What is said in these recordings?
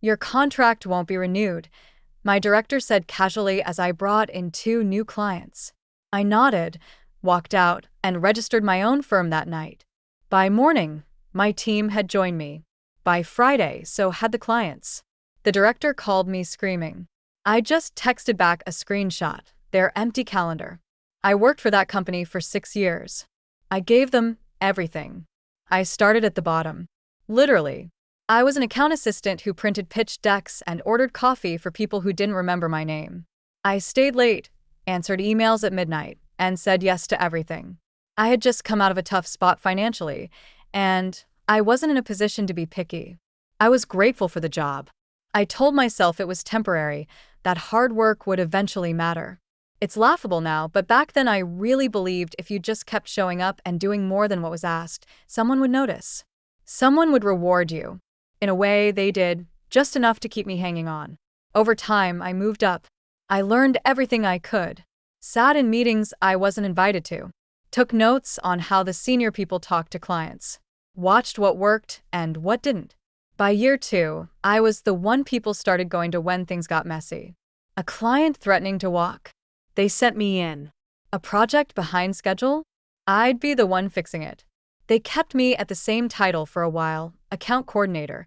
"Your contract won't be renewed," my director said casually as I brought in two new clients. I nodded, walked out, and registered my own firm that night. By morning, my team had joined me. By Friday, so had the clients. The director called me screaming. I just texted back a screenshot, their empty calendar. I worked for that company for 6 years. I gave them everything. I started at the bottom. Literally. I was an account assistant who printed pitch decks and ordered coffee for people who didn't remember my name. I stayed late, answered emails at midnight, and said yes to everything. I had just come out of a tough spot financially, and I wasn't in a position to be picky. I was grateful for the job. I told myself it was temporary, that hard work would eventually matter. It's laughable now, but back then I really believed if you just kept showing up and doing more than what was asked, someone would notice. Someone would reward you. In a way, they did, just enough to keep me hanging on. Over time, I moved up. I learned everything I could. Sat in meetings I wasn't invited to. Took notes on how the senior people talked to clients. Watched what worked and what didn't. By year 2, I was the one people started going to when things got messy. A client threatening to walk. They sent me in. A project behind schedule? I'd be the one fixing it. They kept me at the same title for a while, account coordinator,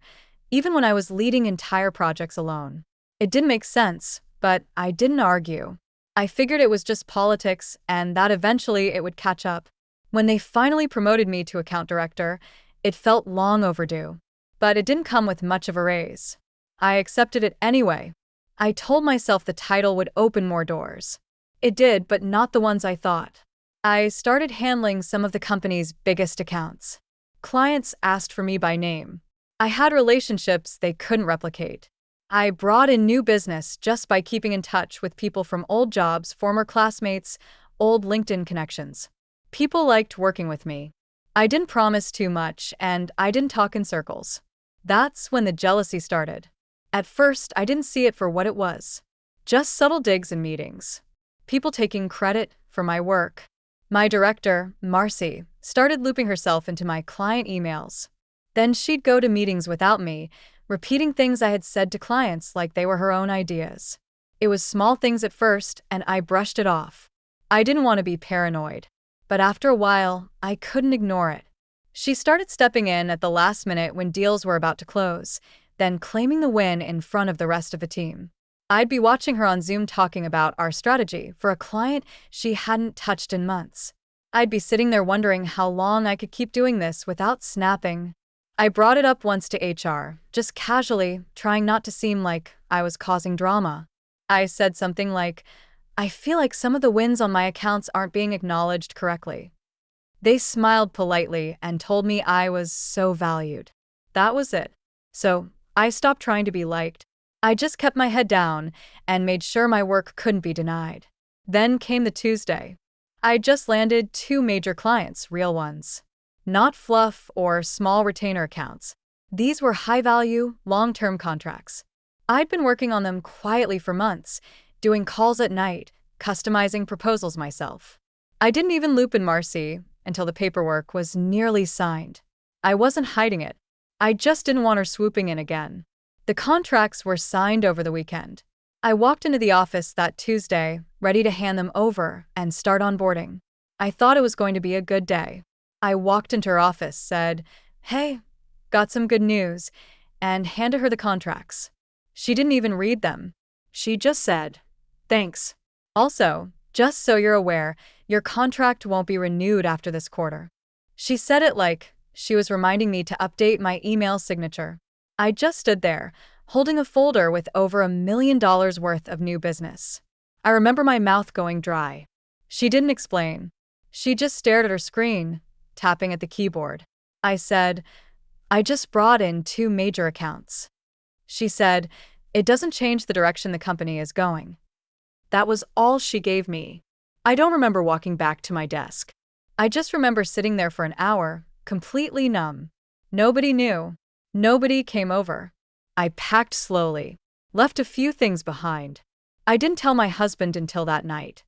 even when I was leading entire projects alone. It didn't make sense, but I didn't argue. I figured it was just politics and that eventually it would catch up. When they finally promoted me to account director, it felt long overdue. But it didn't come with much of a raise. I accepted it anyway. I told myself the title would open more doors. It did, but not the ones I thought. I started handling some of the company's biggest accounts. Clients asked for me by name. I had relationships they couldn't replicate. I brought in new business just by keeping in touch with people from old jobs, former classmates, old LinkedIn connections. People liked working with me. I didn't promise too much, and I didn't talk in circles. That's when the jealousy started. At first, I didn't see it for what it was. Just subtle digs in meetings. People taking credit for my work. My director, Marcy, started looping herself into my client emails. Then she'd go to meetings without me, repeating things I had said to clients like they were her own ideas. It was small things at first, and I brushed it off. I didn't want to be paranoid. But after a while, I couldn't ignore it. She started stepping in at the last minute when deals were about to close, then claiming the win in front of the rest of the team. I'd be watching her on Zoom talking about our strategy for a client she hadn't touched in months. I'd be sitting there wondering how long I could keep doing this without snapping. I brought it up once to HR, just casually, trying not to seem like I was causing drama. I said something like, "I feel like some of the wins on my accounts aren't being acknowledged correctly." They smiled politely and told me I was so valued. That was it. So I stopped trying to be liked. I just kept my head down and made sure my work couldn't be denied. Then came the Tuesday. I just landed 2 major clients, real ones. Not fluff or small retainer accounts. These were high-value, long-term contracts. I'd been working on them quietly for months, doing calls at night, customizing proposals myself. I didn't even loop in Marcy until the paperwork was nearly signed. I wasn't hiding it. I just didn't want her swooping in again. The contracts were signed over the weekend. I walked into the office that Tuesday, ready to hand them over and start onboarding. I thought it was going to be a good day. I walked into her office, said, "Hey, got some good news," and handed her the contracts. She didn't even read them. She just said, "Thanks. Also, just so you're aware, your contract won't be renewed after this quarter." She said it like she was reminding me to update my email signature. I just stood there, holding a folder with over $1 million worth of new business. I remember my mouth going dry. She didn't explain. She just stared at her screen, tapping at the keyboard. I said, "I just brought in 2 major accounts." She said, "It doesn't change the direction the company is going." That was all she gave me. I don't remember walking back to my desk. I just remember sitting there for an hour, completely numb. Nobody knew. Nobody came over. I packed slowly, left a few things behind. I didn't tell my husband until that night.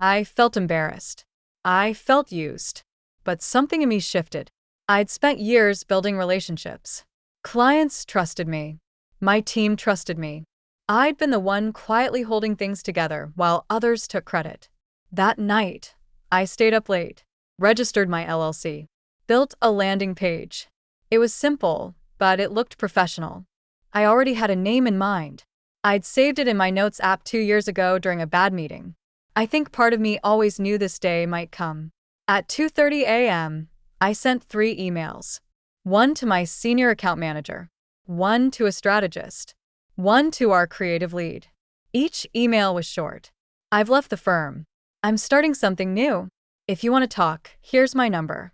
I felt embarrassed. I felt used. But something in me shifted. I'd spent years building relationships. Clients trusted me. My team trusted me. I'd been the one quietly holding things together while others took credit. That night, I stayed up late, registered my LLC, built a landing page. It was simple, but it looked professional. I already had a name in mind. I'd saved it in my notes app 2 years ago during a bad meeting. I think part of me always knew this day might come. At 2:30 a.m., I sent 3 emails. One to my senior account manager, one to a strategist, one to our creative lead. Each email was short. I've left the firm. I'm starting something new. If you want to talk, here's my number.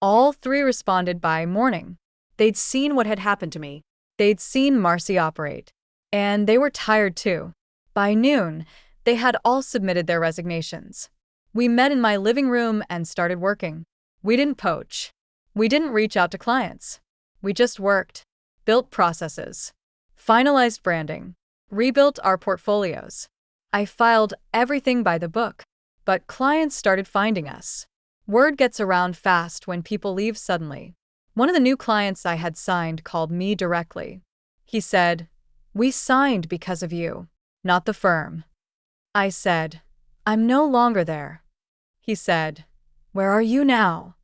All 3 responded by morning. They'd seen what had happened to me. They'd seen Marcy operate. And they were tired too. By noon, they had all submitted their resignations. We met in my living room and started working. We didn't poach. We didn't reach out to clients. We just worked, built processes, finalized branding, rebuilt our portfolios. I filed everything by the book, but clients started finding us. Word gets around fast when people leave suddenly. One of the new clients I had signed called me directly. He said, "We signed because of you, not the firm." I said, "I'm no longer there." He said, "Where are you now?"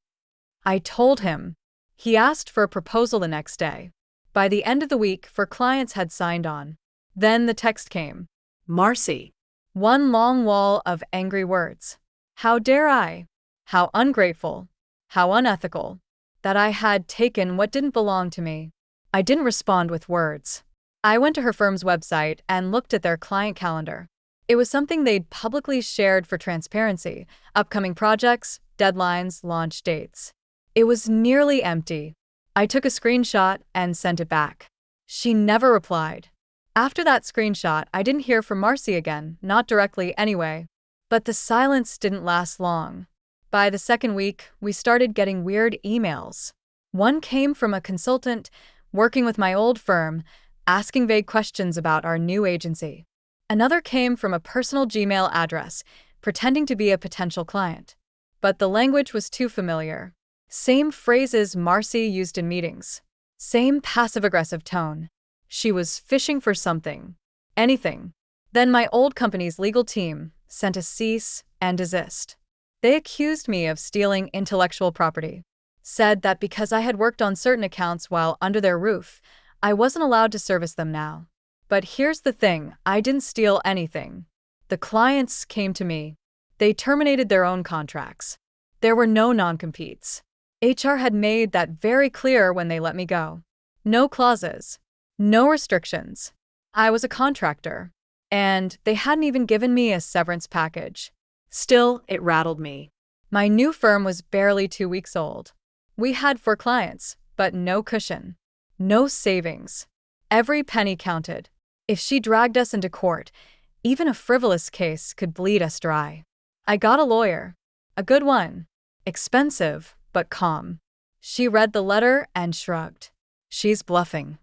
I told him. He asked for a proposal the next day. By the end of the week, 4 clients had signed on. Then the text came. Marcy. One long wall of angry words. How dare I? How ungrateful. How unethical. That I had taken what didn't belong to me. I didn't respond with words. I went to her firm's website and looked at their client calendar. It was something they'd publicly shared for transparency: upcoming projects, deadlines, launch dates. It was nearly empty. I took a screenshot and sent it back. She never replied. After that screenshot, I didn't hear from Marcy again, not directly anyway. But the silence didn't last long. By the second week, we started getting weird emails. One came from a consultant working with my old firm, asking vague questions about our new agency. Another came from a personal Gmail address, pretending to be a potential client. But the language was too familiar. Same phrases Marcy used in meetings. Same passive-aggressive tone. She was fishing for something. Anything. Then my old company's legal team sent a cease and desist. They accused me of stealing intellectual property. Said that because I had worked on certain accounts while under their roof, I wasn't allowed to service them now. But here's the thing, I didn't steal anything. The clients came to me. They terminated their own contracts. There were no non-competes. HR had made that very clear when they let me go. No clauses. No restrictions. I was a contractor. And they hadn't even given me a severance package. Still, it rattled me. My new firm was barely 2 weeks old. We had 4 clients, but no cushion. No savings. Every penny counted. If she dragged us into court, even a frivolous case could bleed us dry. I got a lawyer. A good one. Expensive, but calm. She read the letter and shrugged. She's bluffing.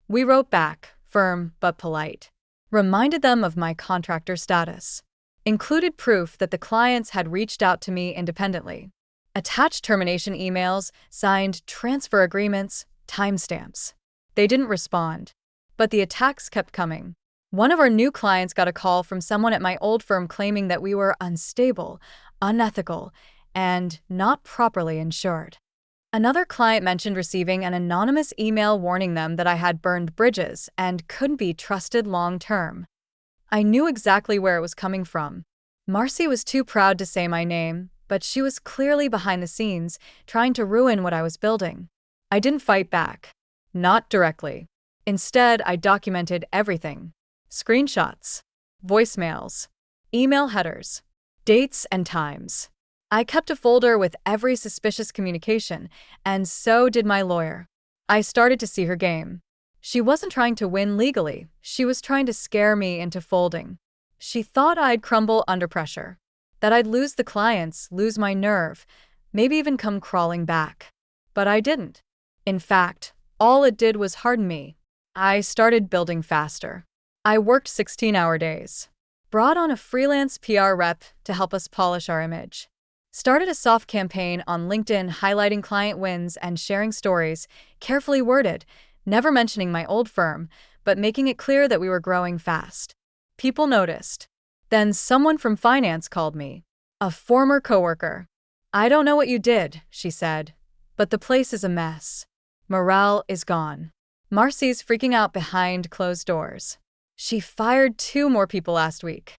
We wrote back, firm but polite. Reminded them of my contractor status. Included proof that the clients had reached out to me independently. Attached termination emails, signed transfer agreements, timestamps. They didn't respond. But the attacks kept coming. One of our new clients got a call from someone at my old firm claiming that we were unstable, unethical, and not properly insured. Another client mentioned receiving an anonymous email warning them that I had burned bridges and couldn't be trusted long-term. I knew exactly where it was coming from. Marcy was too proud to say my name, but she was clearly behind the scenes, trying to ruin what I was building. I didn't fight back. Not directly. Instead, I documented everything. Screenshots, voicemails, email headers, dates and times. I kept a folder with every suspicious communication, and so did my lawyer. I started to see her game. She wasn't trying to win legally, she was trying to scare me into folding. She thought I'd crumble under pressure, that I'd lose the clients, lose my nerve, maybe even come crawling back. But I didn't. In fact, all it did was harden me. I started building faster. I worked 16-hour days. Brought on a freelance PR rep to help us polish our image. Started a soft campaign on LinkedIn highlighting client wins and sharing stories, carefully worded, never mentioning my old firm, but making it clear that we were growing fast. People noticed. Then someone from finance called me. A former coworker. "I don't know what you did," she said, "but the place is a mess. Morale is gone. Marcy's freaking out behind closed doors. She fired 2 more people last week."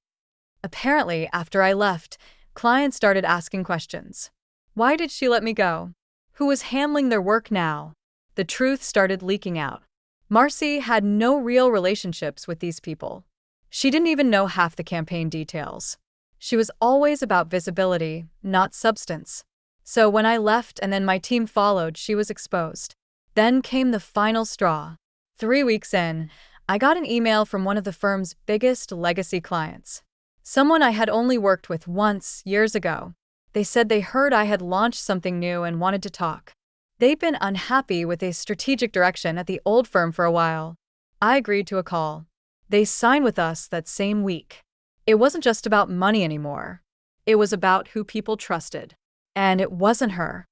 Apparently, after I left, clients started asking questions. Why did she let me go? Who was handling their work now? The truth started leaking out. Marcy had no real relationships with these people. She didn't even know half the campaign details. She was always about visibility, not substance. So when I left and then my team followed, she was exposed. Then came the final straw. 3 weeks in, I got an email from one of the firm's biggest legacy clients. Someone I had only worked with once, years ago. They said they heard I had launched something new and wanted to talk. They'd been unhappy with a strategic direction at the old firm for a while. I agreed to a call. They signed with us that same week. It wasn't just about money anymore. It was about who people trusted. And it wasn't her.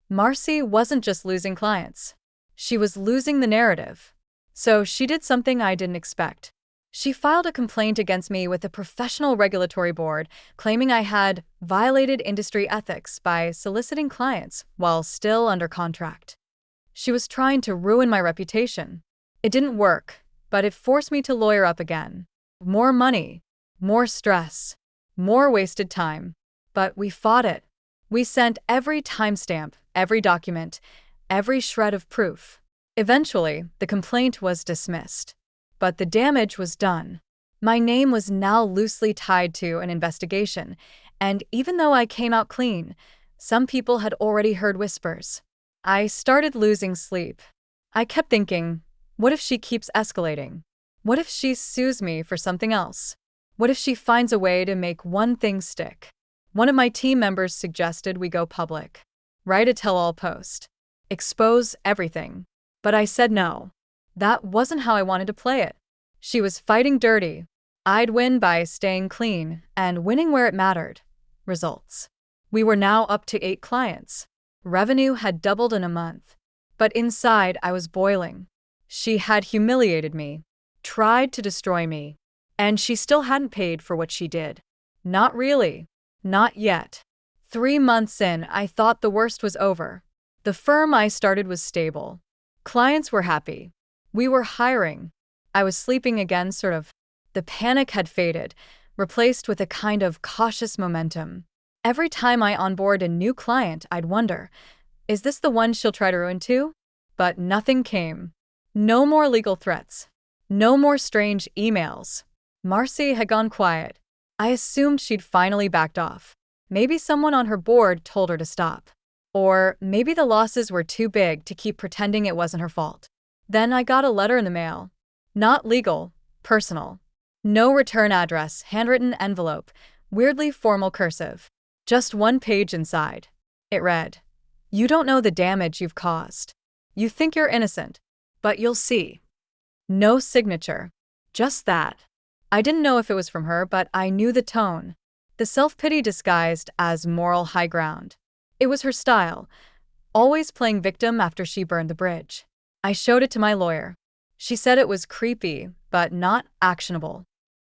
Marcy wasn't just losing clients. She was losing the narrative. So she did something I didn't expect. She filed a complaint against me with the Professional Regulatory Board, claiming I had violated industry ethics by soliciting clients while still under contract. She was trying to ruin my reputation. It didn't work, but it forced me to lawyer up again. More money, more stress, more wasted time. But we fought it. We sent every timestamp, every document, every shred of proof. Eventually, the complaint was dismissed. But the damage was done. My name was now loosely tied to an investigation, and even though I came out clean, some people had already heard whispers. I started losing sleep. I kept thinking, what if she keeps escalating? What if she sues me for something else? What if she finds a way to make one thing stick? One of my team members suggested we go public. Write a tell-all post. Expose everything. But I said no. That wasn't how I wanted to play it. She was fighting dirty. I'd win by staying clean and winning where it mattered. Results. We were now up to 8 clients. Revenue had doubled in a month. But inside, I was boiling. She had humiliated me, tried to destroy me, and she still hadn't paid for what she did. Not really. Not yet. 3 months in, I thought the worst was over. The firm I started was stable. Clients were happy. We were hiring. I was sleeping again, sort of. The panic had faded, replaced with a kind of cautious momentum. Every time I onboard a new client, I'd wonder, is this the one she'll try to ruin too? But nothing came. No more legal threats. No more strange emails. Marcy had gone quiet. I assumed she'd finally backed off. Maybe someone on her board told her to stop. Or maybe the losses were too big to keep pretending it wasn't her fault. Then I got a letter in the mail. Not legal, personal. No return address, handwritten envelope, weirdly formal cursive. Just 1 page inside. It read, "You don't know the damage you've caused. You think you're innocent, but you'll see." No signature. Just that. I didn't know if it was from her, but I knew the tone. The self-pity disguised as moral high ground. It was her style, always playing victim after she burned the bridge. I showed it to my lawyer. She said it was creepy, but not actionable.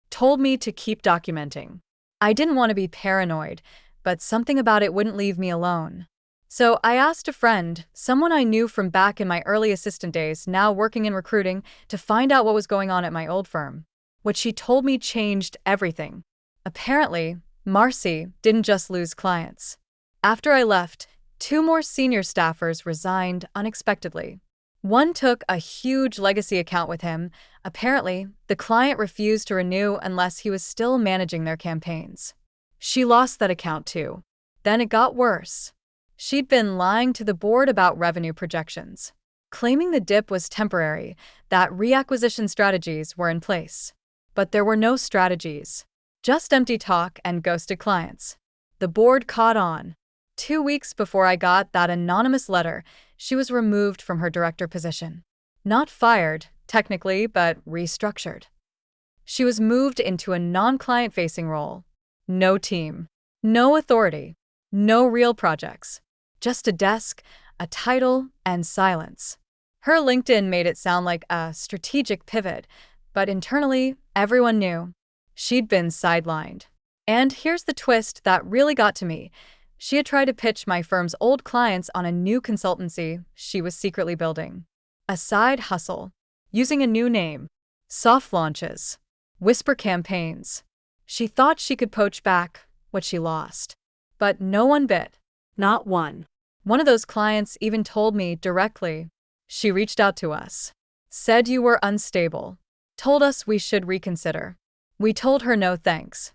Told me to keep documenting. I didn't want to be paranoid, but something about it wouldn't leave me alone. So I asked a friend, someone I knew from back in my early assistant days, now working in recruiting, to find out what was going on at my old firm. What she told me changed everything. Apparently, Marcy didn't just lose clients. After I left, 2 more senior staffers resigned unexpectedly. One took a huge legacy account with him. Apparently, the client refused to renew unless he was still managing their campaigns. She lost that account too. Then it got worse. She'd been lying to the board about revenue projections, claiming the dip was temporary, that reacquisition strategies were in place. But there were no strategies, just empty talk and ghosted clients. The board caught on. 2 weeks before I got that anonymous letter, she was removed from her director position. Not fired, technically, but restructured. She was moved into a non-client-facing role. No team, no authority, no real projects. Just a desk, a title, and silence. Her LinkedIn made it sound like a strategic pivot, but internally, everyone knew she'd been sidelined. And here's the twist that really got to me. She had tried to pitch my firm's old clients on a new consultancy she was secretly building. A side hustle, using a new name, soft launches, whisper campaigns. She thought she could poach back what she lost. But no one bit. Not one. One of those clients even told me directly. She reached out to us, said you were unstable, told us we should reconsider. We told her no thanks.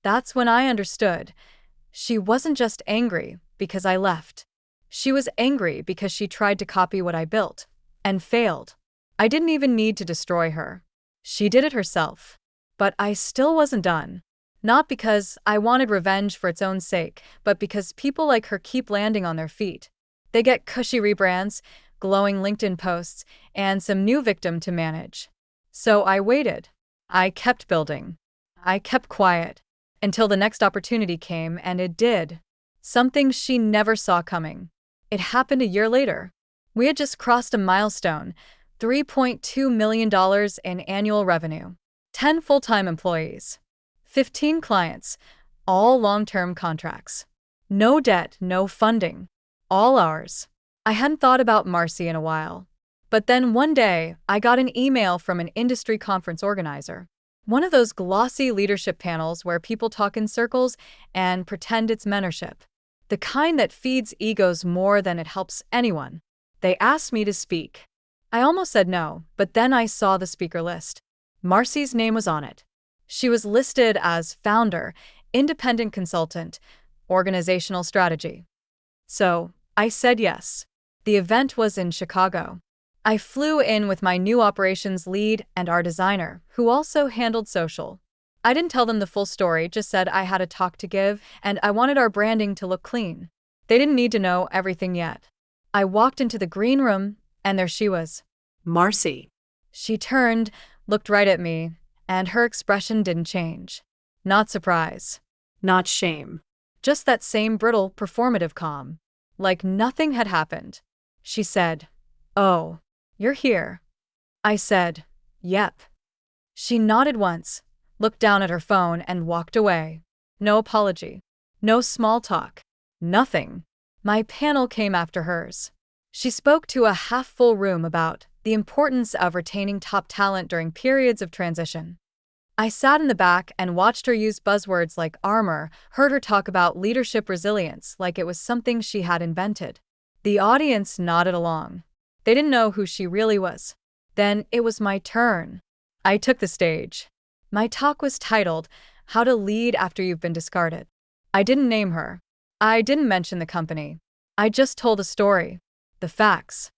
That's when I understood. She wasn't just angry because I left. She was angry because she tried to copy what I built and failed. I didn't even need to destroy her. She did it herself. But I still wasn't done. Not because I wanted revenge for its own sake, but because people like her keep landing on their feet. They get cushy rebrands, glowing LinkedIn posts, and some new victim to manage. So I waited. I kept building. I kept quiet. Until the next opportunity came, and it did. Something she never saw coming. It happened a year later. We had just crossed a milestone, $3.2 million in annual revenue, 10 full-time employees, 15 clients, all long-term contracts. No debt, no funding, all ours. I hadn't thought about Marcy in a while. But then one day, I got an email from an industry conference organizer. One of those glossy leadership panels where people talk in circles and pretend it's mentorship. The kind that feeds egos more than it helps anyone. They asked me to speak. I almost said no, but then I saw the speaker list. Marcy's name was on it. She was listed as founder, independent consultant, organizational strategy. So, I said yes. The event was in Chicago. I flew in with my new operations lead and our designer, who also handled social. I didn't tell them the full story, just said I had a talk to give and I wanted our branding to look clean. They didn't need to know everything yet. I walked into the green room, and there she was. Marcy. She turned, looked right at me, and her expression didn't change. Not surprise. Not shame. Just that same brittle, performative calm. Like nothing had happened. She said, "Oh, you're here." I said, "Yep." She nodded once, looked down at her phone, and walked away. No apology. No small talk. Nothing. My panel came after hers. She spoke to a half-full room about the importance of retaining top talent during periods of transition. I sat in the back and watched her use buzzwords like armor, heard her talk about leadership resilience like it was something she had invented. The audience nodded along. They didn't know who she really was. Then it was my turn. I took the stage. My talk was titled, How to Lead After You've Been Discarded. I didn't name her. I didn't mention the company. I just told a story. The facts.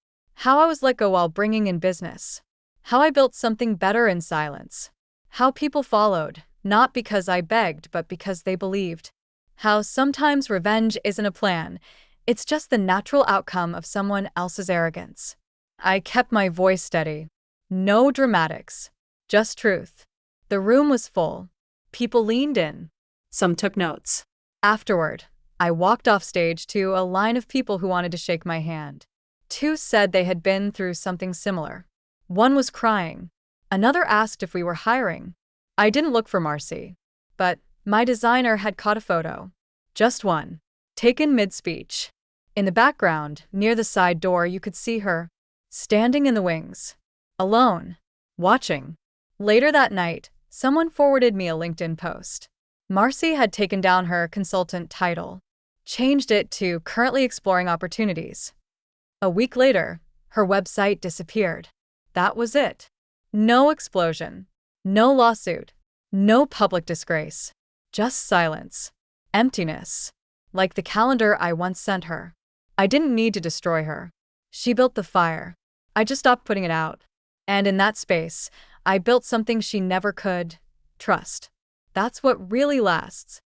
How I was let go while bringing in business. How I built something better in silence. How people followed, not because I begged, but because they believed. How sometimes revenge isn't a plan. It's just the natural outcome of someone else's arrogance. I kept my voice steady. No dramatics. Just truth. The room was full. People leaned in. Some took notes. Afterward, I walked off stage to a line of people who wanted to shake my hand. 2 said they had been through something similar. One was crying. Another asked if we were hiring. I didn't look for Marcy. But my designer had caught a photo. Just one. Taken mid-speech. In the background, near the side door, you could see her, standing in the wings. Alone. Watching. Later that night, someone forwarded me a LinkedIn post. Marcy had taken down her consultant title, changed it to currently exploring opportunities. A week later, her website disappeared. That was it. No explosion. No lawsuit. No public disgrace. Just silence. Emptiness. Like the calendar I once sent her. I didn't need to destroy her. She built the fire. I just stopped putting it out. And in that space, I built something she never could. Trust. That's what really lasts.